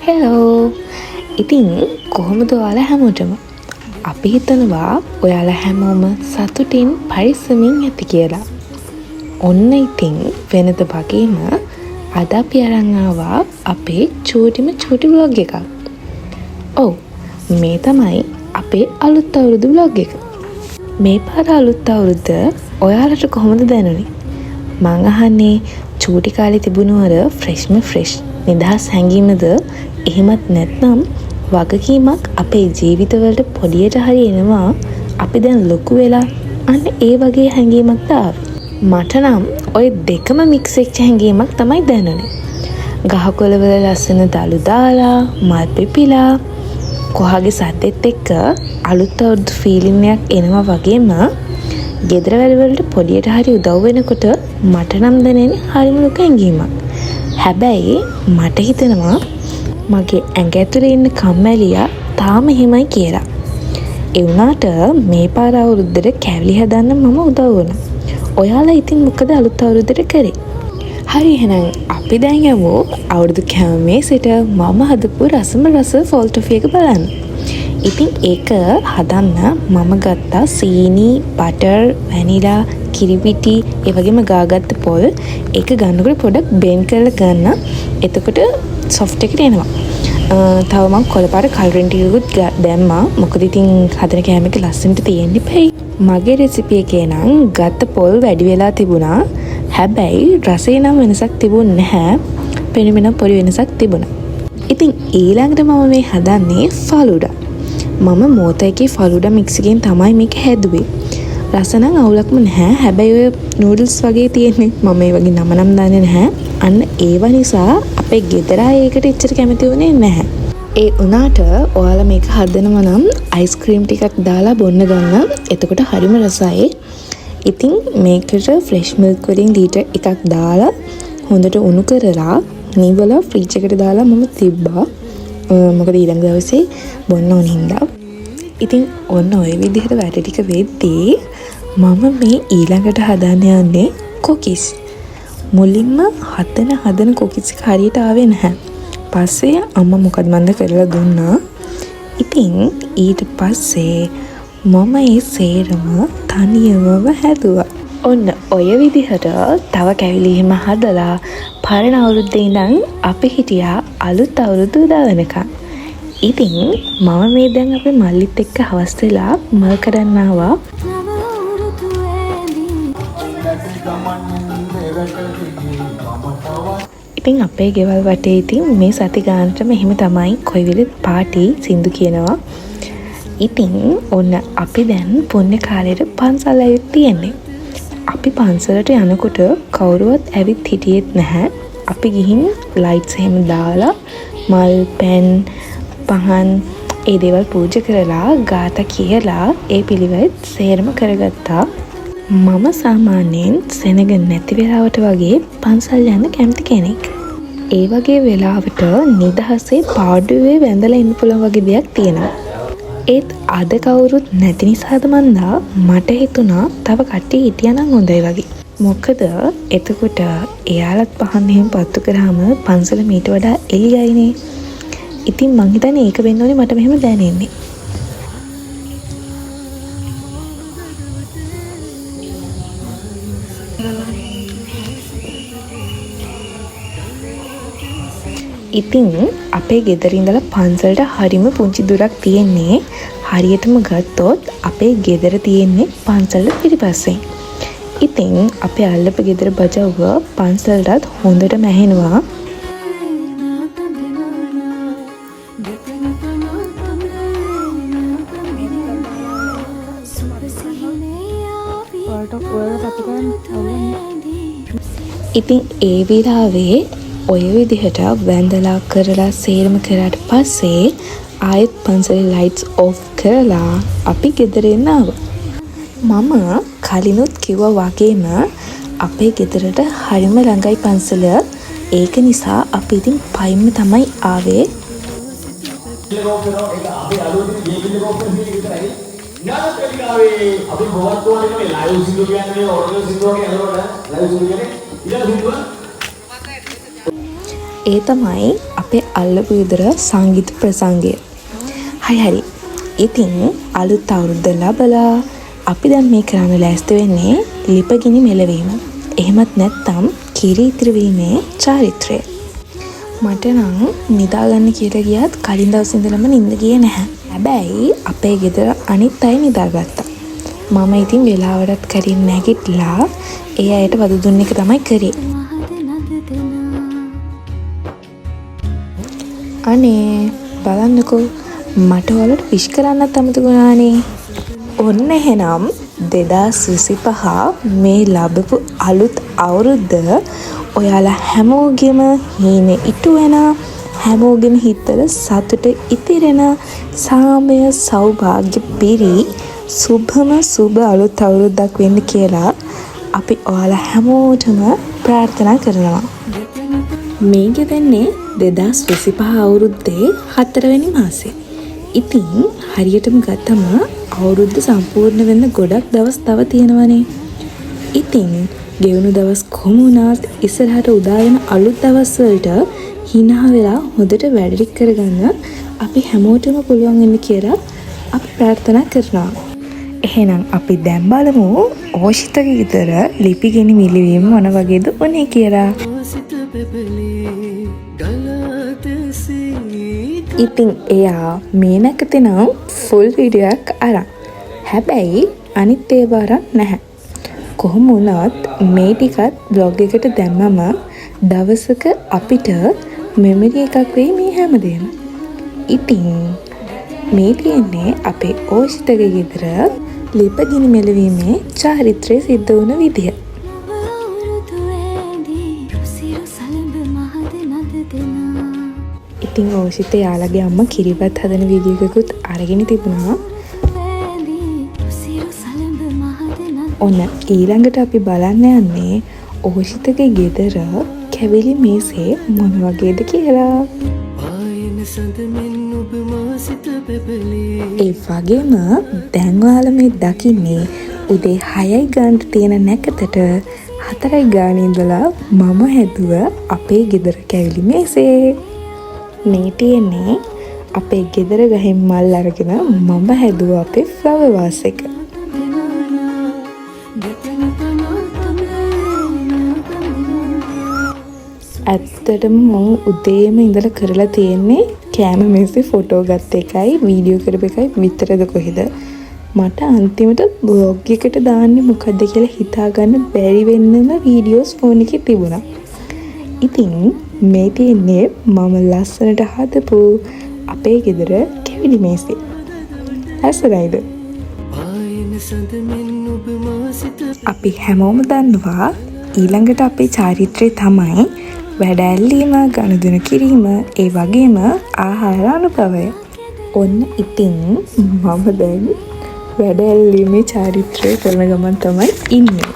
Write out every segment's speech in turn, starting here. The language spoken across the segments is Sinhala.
හෙලෝ. ඉතින් කොහොමද ඔයාලා හැමෝටම? අපි හිතනවා ඔයාලා හැමෝම සතුටින් පරිස්සමින් ඇති කියලා. ඔන්න ඉතින් වෙනද වගේම අද අපි අරන් ආවා අපේ චූටි vlog එකක්. ඔව්, මේ තමයි අපේ අලුත් අවුරුදු vlog එක. මේ පාර අලුත් අවුරුද්ද ඔයාලට කොහොමද දැනුනේ? මං අහන්නේ චූටි කාලේ තිබුණු අර ෆ්‍රෙෂ් නිදහස් හැඟීමද, එහෙමත් නැත්නම් වගකීමක් අපේ ජීවිතවලට පොඩියට හරි එනවා අපි දැන් ලොකු වෙලා, අන්න ඒ වගේ හැඟීමක්ද ආවේ? මට නම් ඔය දෙකම මික්ස් වෙච්ච හැඟීමක් තමයි දැනුනේ. ගහකොළවල ලස්සන දළු දාලා, මල් පිපිලා, කොහාගේ සද්දෙත් එක්ක අලුත් අවුරුදු ෆීලිං එකක් එනවා වගේම ගෙදර වැඩවලට පොඩියට හරි උදව් වෙනකොට මට නම් දැනෙන්නේ හරිම ලොකු හැඟීමක්. හැබැයි මට හිතෙනවා මගේ ඇඟ ඇතුලේ ඉන්න කම්මැලියා තාම එහෙමයි කියලා. ඒ වුණාට මේ පාර අවුරුද්දට කැවිලි හදන්න මම උදව් වුණා. ඔයාලා ඉතින් මොකද අලුත් අවුරුද්දට කරේ? හරි, එහෙනම් අපි දැන් යමු අවුරුදු කැමමේ සිට මම හදපු රසම රස ෆෝල් ටොෆි එක බලන්න. ඉතින් ඒක හදන්න මම ගත්තා සීනි, බටර්, වැනිලා, කිරිපිටි, ඒ වගේම ගාගත්ත පොල්. ඒක ගන්නකොට පොඩක් බෙන් කරලා ගන්න. එතකොට සොෆ්ට් එකට එනවා. තව මම කොළපාට කලරින් ටිකකුත් දැම්මා. මොකද ඉතින් හදන කෑම එක ලස්සනට තියෙන්න ඉපැයි. මගේ රෙසිපි එකේ නම් ගත්ත පොල් වැඩි වෙලා තිබුණා. හැබැයි රසේ නම් වෙනසක් තිබුණ නැහැ. පෙනුමේ නම් පොඩි වෙනසක් තිබුණා. ඉතින් ඊළඟට මම මේ හදන්නේ ෆලුඩා. මම මෝතයිකේ ෆලුඩා මික්ස් එකෙන් තමයි මේක හැදුවේ. රස නම් අවුලක්ම නැහැ. හැබැයි ඔය නූඩල්ස් වගේ තියෙන්නේ. මම මේ වගේ නම දන්නේ නැහැ. අන්න ඒව නිසා අපේ ගෙදර අය ඒකට එච්චර කැමති වුණේ නැහැ. ඒ වුණාට ඔයාලා මේක හදනවා නම් අයිස්ක්‍රීම් ටිකක් දාලා බොන්න ගන්න. එතකොට හරිම රසයි. ඉතින් මේකට ෆ්‍රෙෂ් මිල්ක් වලින් ලීටර් එකක් දාලා හොඳට උණු කරලා නිවලා ෆ්‍රිජ් එකට දාලා මම තිබ්බා. මොකද ඊළඟ දවසේ බොන්න ඕන හින්දා. ඉතින් ඔන්න ඔය විදිහට වැඩ ටික වෙද්දී මම මේ ඊළඟට හදන්න යන්නේ කොකිස්. මුලින්ම හදන කොකිස් එක හරියට ආවේ නැහැ. පස්සේ අම්මා මොකද මන්ද කරලා දුන්නා. ඉතින් ඊට පස්සේ මම ඒ සේරම තනියමම හැදුවා. ඔන්න ඔය විදිහට තව කැවිලි එහෙම හදලා පරණ අවුරුද්දේ ඉඳන් අපි හිටියා අලුත් අවුරුදු උදා වෙනකන්. ඉතින් මම මේ දැන් අපේ මල්ලිත් එක්ක හවස් වෙලා මල් කඩන්න ආවා. ඉතින් අපේ ගෙවල් වටේ ඉතින් මේ සති ගානටම එහෙම තමයි කොයි වෙලෙත් පාටි සින්දු කියනවා. ඉතින් ඔන්න අපි දැන් පුණ්‍ය කාලේට පන්සල් ඇවිත් තියෙන්නේ. අපි පන්සලට යනකොට කවුරුවත් ඇවිත් හිටියෙත් නැහැ. අපි ගිහින් ලයිට්ස් එහෙම දාලා මල්, පැන්, පහන් ඒ දේවල් පූජා කරලා ගාථා කියලා ඒ පිළිවෙත් සේරම කරගත්තා. මම සාමාන්‍යයෙන් සෙනග නැති වෙලාවට වගේ පන්සල් යන්න කැමති කෙනෙක්. ඒ වගේ වෙලාවට නිදහසේ පාඩුවේ වැඳලා ඉන්න පුළුවන් වගේ දෙයක් තියෙනවා. ඒත් අද කවුරුත් නැති නිසාද මන්දා මට හිතුණා තව කට්ටිය හිටියනම් හොඳයි වගේ. මොකද එතකොට එයාලත් පහන් එහෙම පත්තු කරාම පන්සල මීට වඩා එළියයිනේ. ඉතින් මං හිතන්නේ ඒක වෙන්න ඕනේ මට මෙහෙම දැනෙන්නේ. ඉතින් අපේ ගෙදර ඉඳලා පන්සලට හරිම පුංචි දුරක් තියෙන්නේ. හරියටම ගත්තොත් අපේ ගෙදර තියෙන්නේ පන්සලට පිටිපස්සෙන්. ඉතින් අපේ අල්ලපු ගෙදර බජව්ව පන්සලටත් හොඳටම ඇහෙනවා. ඉතින් ඒ විලාවේ ඔය විදිහට වැඳලා කරලා සේරම කරාට පස්සේ ආයෙත් පන්සලේ ලයිට්ස් ඔෆ් කරලා අපි ගෙදර එන්න ආවා. මම කලිනුත් කිව්වා වගේම අපේ ගෙදරට හරිම ළඟයි පන්සල. ඒක නිසා අපි ඉතින් පයින්ම තමයි ආවේ. ඒ තමයි අපේ අල්ලපු ගෙදර සංගීත ප්‍රසංගය. හරි. ඉතින් අලුත් අවුරුද්ද ලබලා අපි දැන් මේ කරන්න ලෑස්ති වෙන්නේ ලිපගිනි මෙලවීම. එහෙමත් නැත්නම් කිරි ඉතිරි වීමේ චාරිත්‍රය. මට නම් නිදාගන්න කියලා ගියත් කලින් දවස් ඉඳලම නිින්ද ගියේ නැහැ. හැබැයි අපේ ගෙදර අනිත් අය නිදාගත්තා. මම ඉතින් වෙලාවටත් කරින් නැගිටලා ඒ අයට වද දුන්න එක තමයි කරේ. අනේ බලන්නකෝ මට ඔයාලට විශ් කරන්නත් අමතකුණානේ. ඔන්න එහෙනම් 2025 මේ ලැබපු අලුත් අවුරුද්ද ඔයාලා හැමෝගෙම හීනේ ඉටු වෙන, හැමෝගෙම හිතවල සතුට ඉතිරෙන, සාමය සෞභාග්‍ය පිරි සුභම සුභ අලුත් අවුරුද්දක් වෙන්න කියලා අපි ඔයාලා හැමෝටම ප්‍රාර්ථනා කරනවා. මේක වෙන්නේ 2025 අවුරුද්දේ 4 වෙනි මාසේ. ඉතින් හරියටම ගත්තම අවුරුද්ද සම්පූර්ණ වෙන්න ගොඩක් දවස් තව තියෙනවනේ. ඉතින් ගෙවුණු දවස් කොහොම වුණත් ඉස්සරහට උදාගෙන අලුත් දවස් වලට හිනා වෙලා හොඳට වැඩ ටික කරගන්න අපි හැමෝටම පුළුවන් වෙන්න කියලා අපි ප්‍රාර්ථනා කරනවා. එහෙනම් අපි දැන් බලමු ඕෂිතගේ ගෙදර ලිපිගිනි මිලිවීම මොන වගේද උනේ කියලා. ඉතින් එයා මේ නැකතේ නම් ෆුල් වීඩියෝ එකක් අරන්. හැබැයි අනිත් ඒවා අරන් නැහැ. කොහොම වුණත් මේ ටිකත් බ්ලොග් එකට දැම්මම දවසක අපිට මෙමරි එකක් වෙයි මේ හැමදේම. ඉතින් මේ තියෙන්නේ අපේ ඕෂිතගේ ගෙදර ලිපගිනි මෙලවීමේ චාරිත්‍රය සිද්ධ වුණ විදිය. ඉතින් ඕෂිත යාළගේ අම්මා කිරිබත් හදන වීඩියෝ එකකුත් අරගෙන තිබුණා. ඔන්න ඊළඟට අපි බලන්න යන්නේ ඕෂිතගේ ගෙදර කැවිලි මේසේ මොන වගේද කියලා. ඒ වගේම දැන් ඔයාලා මේ දකින්නේ උදේ 6යි ගානට තියෙන නැකතට 4යි ගානේ ඉඳලා මම හැදුව අපේ ගෙදර කැවිලි මේසේ. මේ තියෙන්නේ අපේ ගෙදර ගහෙන් මල් අරගෙන මම හැදුව අපේ ෆ්ලවර් වාස් එක. ඇත්තටම මම උදේම ඉඳලා කරලා තියෙන්නේ කැම මේසේ ෆොටෝ ගත්ත එකයි වීඩියෝ කරපු එකයි විතරද කොහෙද. මට අන්තිමට බ්ලොග් එකට දාන්නේ මොකද්ද කියලා හිතාගන්න බැරි වෙන්නම වීඩියෝස් ෆෝන් එකේ තිබුණා. ඉතින් මේ තියෙන්නේ මම ලස්සනට හදපු අපේ ගෙදර කැවිලි මේසේ. ඇස්සරයිද? අපි හැමෝම දන්නවා ඊළඟට අපේ චාරිත්‍රය තමයි වැඩ ඇල්ලීම, ගනුදෙනු කිරීම, ඒ වගේම ආහාර අනුභවය. ඔන්න ඉතින් මම දැන් වැඩ ඇල්ලීමේ චාරිත්‍රය කරන ගමන් තමයි ඉන්නේ.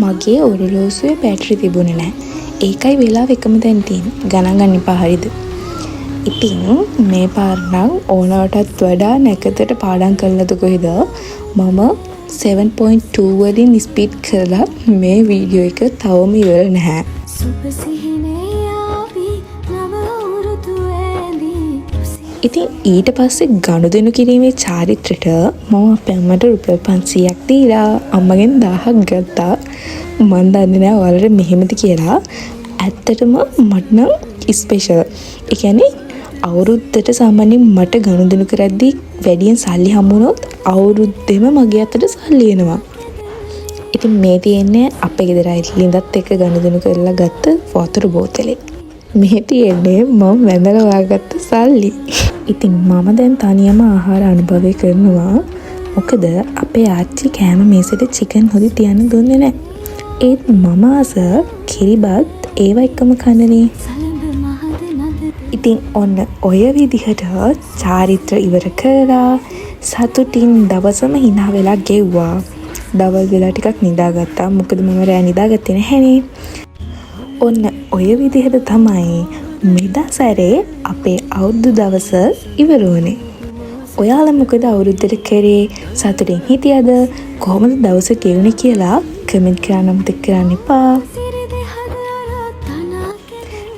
මගේ ඔරලෝසුවේ බැටරි තිබුණේ නැහැ. ඒකයි වෙලාව එකම තැන තියෙන්නේ. ගණන් ගන්න එපා හරිද? ඉතින් මේ පාර නම් ඕනවටත් වඩා නැකතට පාඩම් කළාද කොහෙද? මම 7.2 වලින් ස්පීඩ් කරලා මේ වීඩියෝ එක තවම ඉවර නැහැ. ඉතින් ඊට පස්සේ ගනුදෙනු කිරීමේ චාරිත්‍රයට මම අපේ අම්මට රුපියල් 500ක් දීලා අම්මගෙන් 1000ක් ගත්තා. මන් දන්නේ නැහැ ඔයාලට මෙහෙමද කියලා. ඇත්තටම මට නම් ස්පෙෂල්. ඒ කියන්නේ අවුරුද්දට සාමාන්‍යයෙන් මට ගනුදෙනු කරද්දී වැඩියෙන් සල්ලි හම්බ වුණොත් අවුරුද්දෙම මගේ අතට සල්ලි එනවා. ඉතින් මේ තියෙන්නේ අපේ ගෙදර ලිඳත් එක්ක ගනුදෙනු කරලා ගත්ත වතුර බෝතලේ. මේ තියෙන්නේ මම වැඳලා වාගත්ත සල්ලි. ඉතින් මම දැන් තනියම ආහාර අනුභවය කරනවා. මොකද අපේ ආච්චි කෑම මේසෙට චිකන් හොදි තියන්න දුන්නේ නැහැ. ඒත් මම ආස කිරිබත් ඒව එක්කම කන්නනේ. ඉතින් ඔන්න ඔය විදිහට චාරිත්‍ර ඉවර කරලා සතුටින් දවසම hina වෙලා ගෙව්වා. දවල් වෙලා ටිකක් නිදාගත්තා. මොකද මම රෑ නිදාගත්තේ නැහැනේ. ඔන්න ඔය විදිහට තමයි මෙදා සැරේ අපේ අවුරුදු දවස ඉවර වුණේ. ඔයාලා මොකද අවුරුද්දට කරේ? සතුටින් හිටියද? කොහොමද දවස ගෙවුනේ කියලා කමෙන්ට් කරන්න අමතක කරන්න එපා.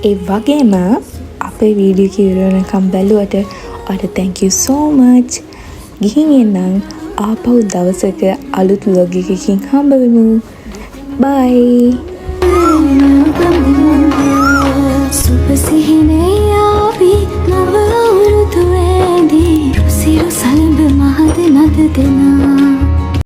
ඒ වගේම අපේ වීඩියෝ එක ඉවර වෙනකම් බැලුවට ඔයාලට thank you so much. ගිහින් එන්නම් ආපහු දවසක අලුත් vlog එකකින් හම්බ වෙමු. bye. සුප සිහිනයා